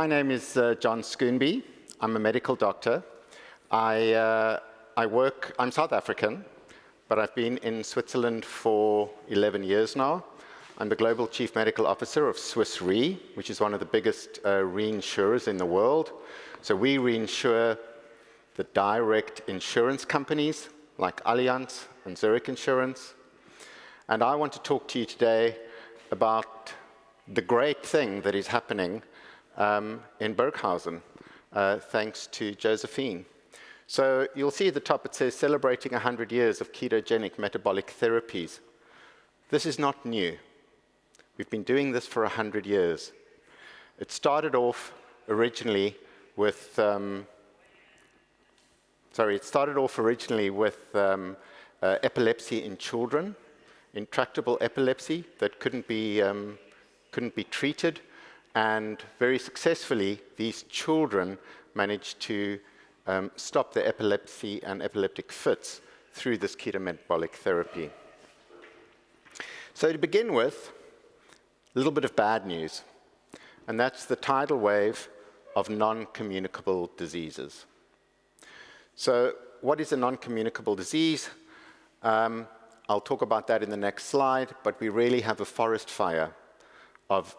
name is John Schoonbee. I'm a medical doctor. I'm South African, but I've been in Switzerland for 11 years now. I'm the Global Chief Medical Officer of Swiss Re, which is one of the biggest reinsurers in the world. So we reinsure the direct insurance companies like Allianz and Zurich Insurance. And I want to talk to you today about the great thing that is happening in Burghausen, thanks to Josephine. So you'll see at the top it says, celebrating 100 years of ketogenic metabolic therapies. This is not new. We've been doing this for 100 years. It started off originally with, epilepsy in children, intractable epilepsy that couldn't be treated. And very successfully, these children managed to stop the epilepsy and epileptic fits through this keto metabolic therapy. So to begin with, a little bit of bad news, and that's the tidal wave of non-communicable diseases. So what is a non-communicable disease? I'll talk about that in the next slide, but we really have a forest fire of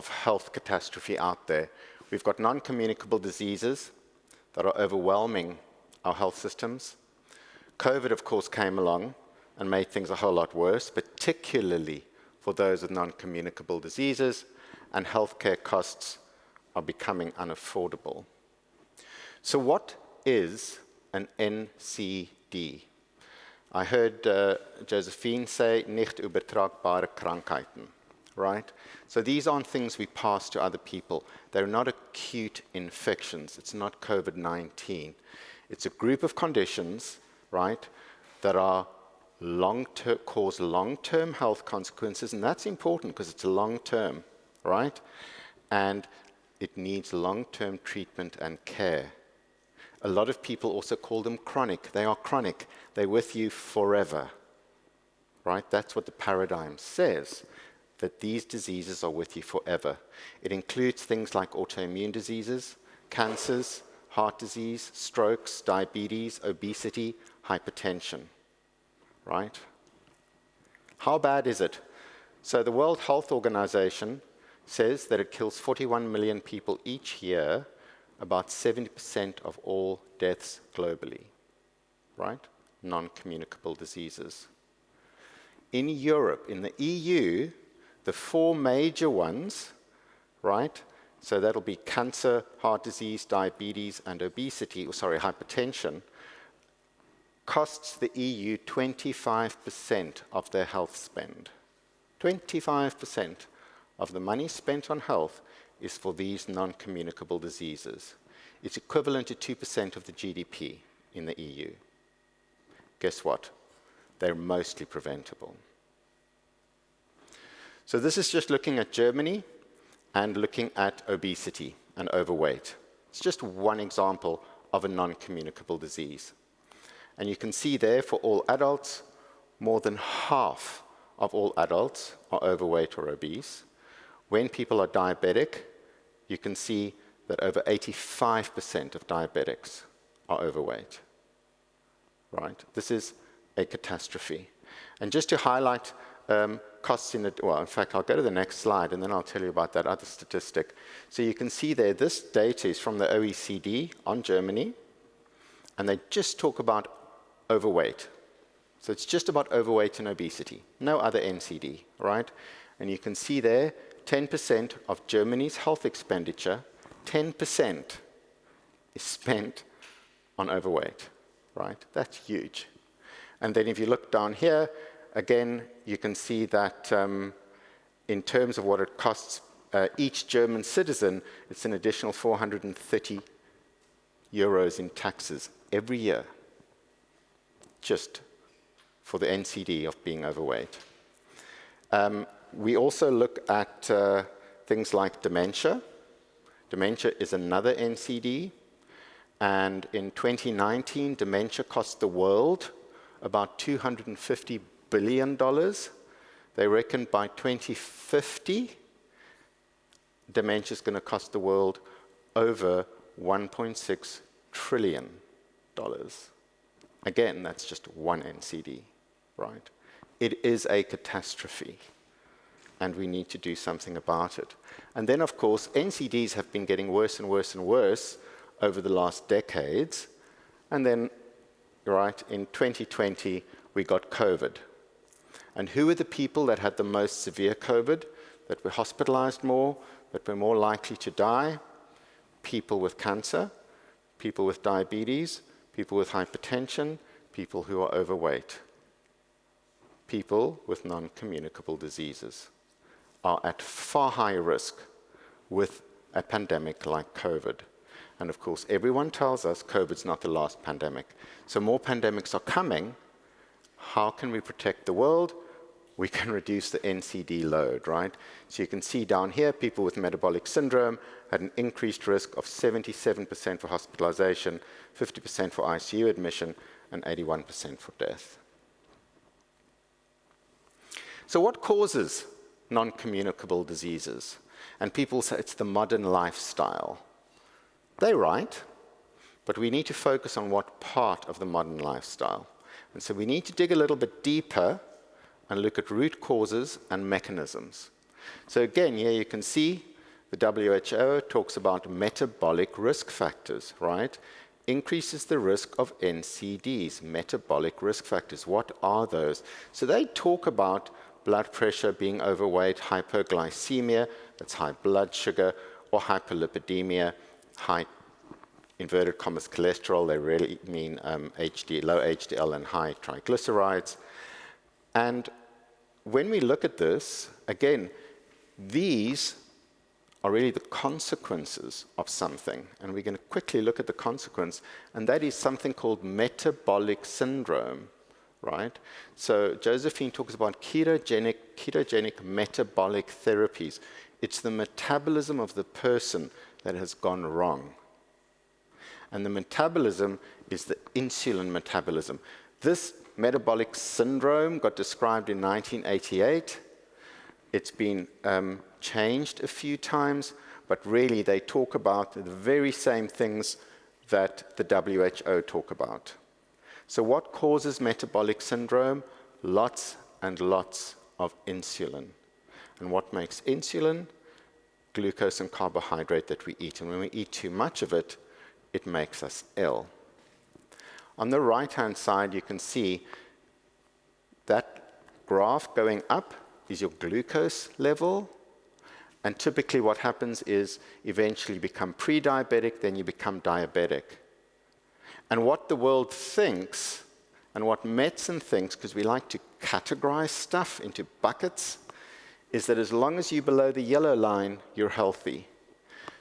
health catastrophe out there. We've got non-communicable diseases that are overwhelming our health systems. COVID, of course, came along and made things a whole lot worse, particularly for those with non-communicable diseases, and healthcare costs are becoming unaffordable. So what is an NCD? I heard Josephine say, nicht übertragbare Krankheiten. Right? So these aren't things we pass to other people. They're not acute infections. It's not COVID-19. It's a group of conditions, right, that are cause long-term health consequences, and that's important because it's long-term, right? And it needs long-term treatment and care. A lot of people also call them chronic. They are chronic. They're with you forever, right? That's what the paradigm says, that these diseases are with you forever. It includes things like autoimmune diseases, cancers, heart disease, strokes, diabetes, obesity, hypertension, right? How bad is it? So the World Health Organization says that it kills 41 million people each year, about 70% of all deaths globally, right? Non-communicable diseases. In Europe, in the EU, the four major ones, right? So that'll be cancer, heart disease, diabetes, and hypertension, costs the EU 25% of their health spend. 25% of the money spent on health is for these non-communicable diseases. It's equivalent to 2% of the GDP in the EU. Guess what? They're mostly preventable. So this is just looking at Germany and looking at obesity and overweight. It's just one example of a non-communicable disease. And you can see there for all adults, more than half of all adults are overweight or obese. When people are diabetic, you can see that over 85% of diabetics are overweight, right? This is a catastrophe. And just to highlight costs in fact, I'll go to the next slide and then I'll tell you about that other statistic. So you can see there, this data is from the OECD on Germany, and they just talk about overweight. So it's just about overweight and obesity, no other NCD, right? And you can see there, 10% of Germany's health expenditure, 10% is spent on overweight, right? That's huge. And then if you look down here, again, you can see that in terms of what it costs each German citizen, it's an additional 430 euros in taxes every year, just for the NCD of being overweight. We also look at things like dementia. Dementia is another NCD, and in 2019, dementia cost the world about $250 billion. They reckon by 2050, dementia is going to cost the world over $1.6 trillion. Again, that's just one NCD, right? It is a catastrophe, and we need to do something about it. And then, of course, NCDs have been getting worse and worse and worse over the last decades. And then, right, in 2020, we got COVID. And who were the people that had the most severe COVID, that were hospitalized more, that were more likely to die? People with cancer, people with diabetes, people with hypertension, people who are overweight. People with non-communicable diseases are at far higher risk with a pandemic like COVID. And of course, everyone tells us COVID's not the last pandemic. So more pandemics are coming. How can we protect the world? We can reduce the NCD load, right? So you can see down here, people with metabolic syndrome had an increased risk of 77% for hospitalization, 50% for ICU admission, and 81% for death. So what causes non-communicable diseases? And people say it's the modern lifestyle. They're right, but we need to focus on what part of the modern lifestyle. And so we need to dig a little bit deeper and look at root causes and mechanisms. So again, here you can see the WHO talks about metabolic risk factors, right? Increases the risk of NCDs, metabolic risk factors. What are those? So they talk about blood pressure, being overweight, hypoglycemia, that's high blood sugar, or hyperlipidemia, high inverted commas cholesterol. They really mean low HDL and high triglycerides. And when we look at this, again, these are really the consequences of something. And we're going to quickly look at the consequence, and that is something called metabolic syndrome, right? So Josephine talks about ketogenic metabolic therapies. It's the metabolism of the person that has gone wrong. And the metabolism is the insulin metabolism. This metabolic syndrome got described in 1988. It's been changed a few times, but really they talk about the very same things that the WHO talk about. So what causes metabolic syndrome? Lots and lots of insulin. And what makes insulin? Glucose and carbohydrate that we eat. And when we eat too much of it, it makes us ill. On the right-hand side, you can see that graph going up is your glucose level. And typically what happens is eventually you become pre-diabetic, then you become diabetic. And what the world thinks, and what medicine thinks, because we like to categorize stuff into buckets, is that as long as you're below the yellow line, you're healthy.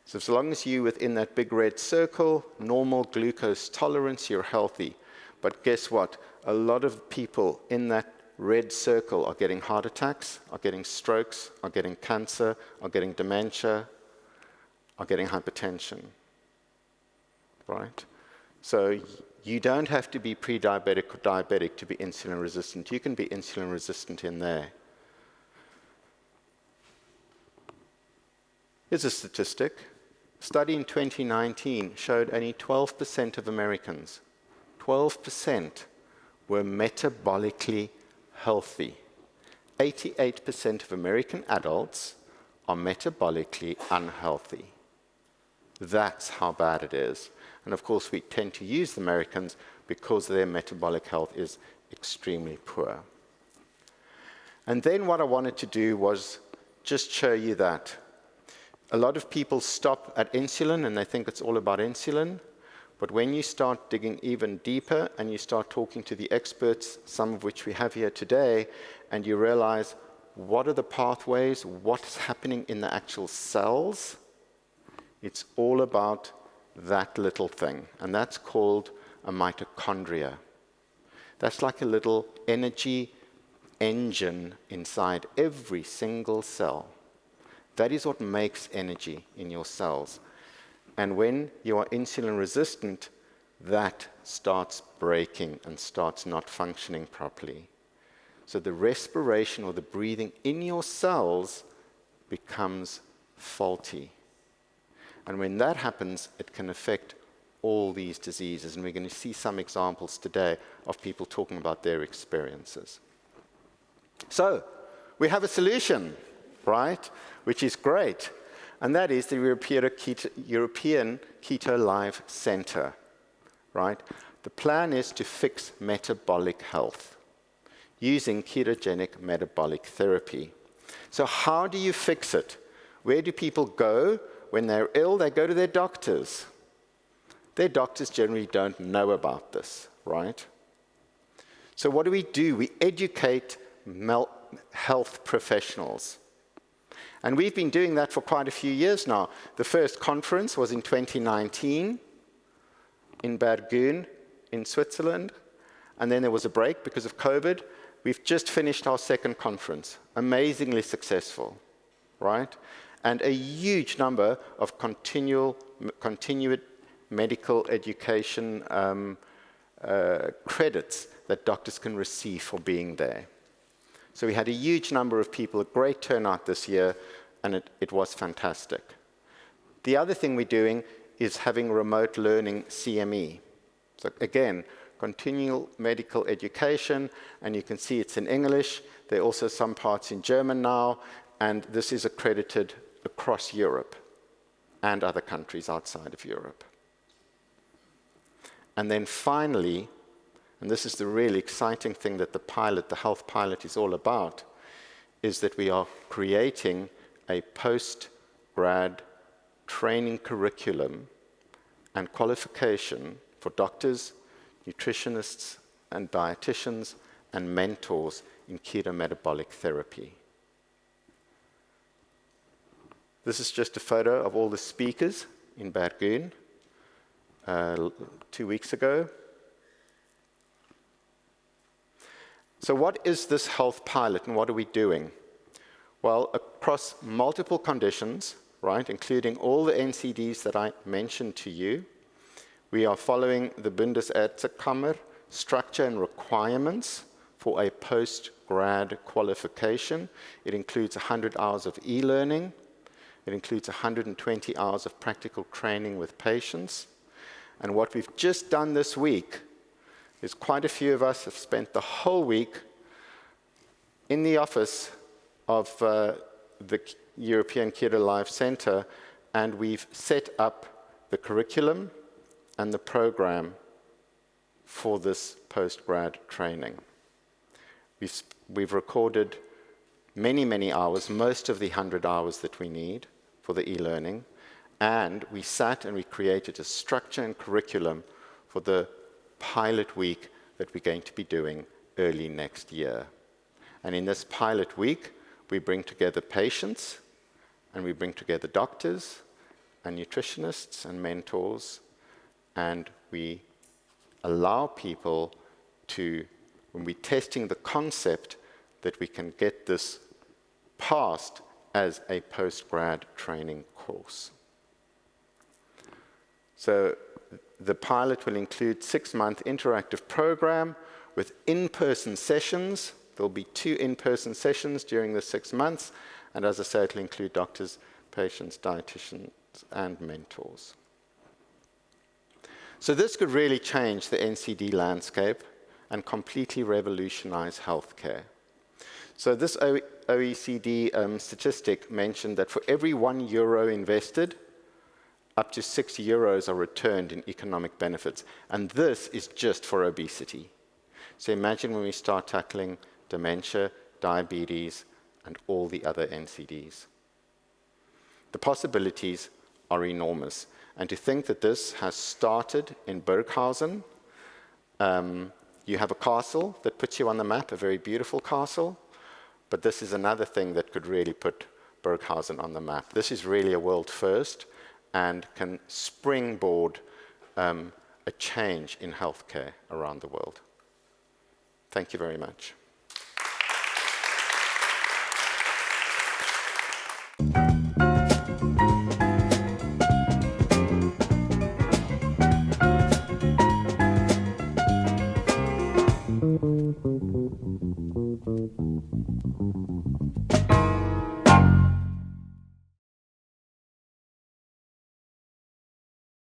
So as long as you're within that big red circle, normal glucose tolerance, you're healthy. But guess what? A lot of people in that red circle are getting heart attacks, are getting strokes, are getting cancer, are getting dementia, are getting hypertension, right? So you don't have to be pre-diabetic or diabetic to be insulin resistant. You can be insulin resistant in there. Here's a statistic. A study in 2019 showed only 12% of Americans, 12% were metabolically healthy. 88% of American adults are metabolically unhealthy. That's how bad it is. And of course, we tend to use the Americans because their metabolic health is extremely poor. And then what I wanted to do was just show you that a lot of people stop at insulin and they think it's all about insulin. But when you start digging even deeper and you start talking to the experts, some of which we have here today, and you realize what are the pathways, what's happening in the actual cells, it's all about that little thing. And that's called a mitochondria. That's like a little energy engine inside every single cell. That is what makes energy in your cells. And when you are insulin resistant, that starts breaking and starts not functioning properly. So the respiration or the breathing in your cells becomes faulty. And when that happens, it can affect all these diseases. And we're going to see some examples today of people talking about their experiences. So, we have a solution, right? Which is great. And that is the European Keto Life Center, right? The plan is to fix metabolic health using ketogenic metabolic therapy. So how do you fix it? Where do people go when they're ill? They go to their doctors. Their doctors generally don't know about this, right? So what do? We educate health professionals. And we've been doing that for quite a few years now. The first conference was in 2019 in Burghausen in Switzerland. And then there was a break because of COVID. We've just finished our second conference, amazingly successful, right? And a huge number of continued medical education credits that doctors can receive for being there. So we had a huge number of people, a great turnout this year, and it was fantastic. The other thing we're doing is having remote learning CME. So again, continual medical education, and you can see it's in English. There are also some parts in German now, and this is accredited across Europe and other countries outside of Europe. And then finally, and this is the really exciting thing that the health pilot is all about, is that we are creating a post-grad training curriculum and qualification for doctors, nutritionists, and dietitians, and mentors in keto metabolic therapy. This is just a photo of all the speakers in Burghausen 2 weeks ago. So what is this health pilot and what are we doing? Well, across multiple conditions, right, including all the NCDs that I mentioned to you, we are following the Bundesärztekammer structure and requirements for a post-grad qualification. It includes 100 hours of e-learning. It includes 120 hours of practical training with patients. And what we've just done this week is quite a few of us have spent the whole week in the office of the European Keto Life Center, and we've set up the curriculum and the program for this post-grad training. We've recorded many, many hours, most of the 100 hours that we need for the e-learning, and we sat and we created a structure and curriculum for the pilot week that we're going to be doing early next year. And in this pilot week, we bring together patients, and we bring together doctors, and nutritionists, and mentors, and we allow people to, when we're testing the concept, that we can get this passed as a post-grad training course. So the pilot will include 6-month interactive program with in-person sessions. There'll be 2 in-person sessions during the 6 months, and as I said, it'll include doctors, patients, dietitians, and mentors. So this could really change the NCD landscape and completely revolutionize healthcare. So this OECD statistic mentioned that for every €1 invested, up to €6 are returned in economic benefits. And this is just for obesity. So imagine when we start tackling dementia, diabetes, and all the other NCDs. The possibilities are enormous. And to think that this has started in Burghausen, you have a castle that puts you on the map, a very beautiful castle, but this is another thing that could really put Burghausen on the map. This is really a world first and can springboard a change in healthcare around the world. Thank you very much.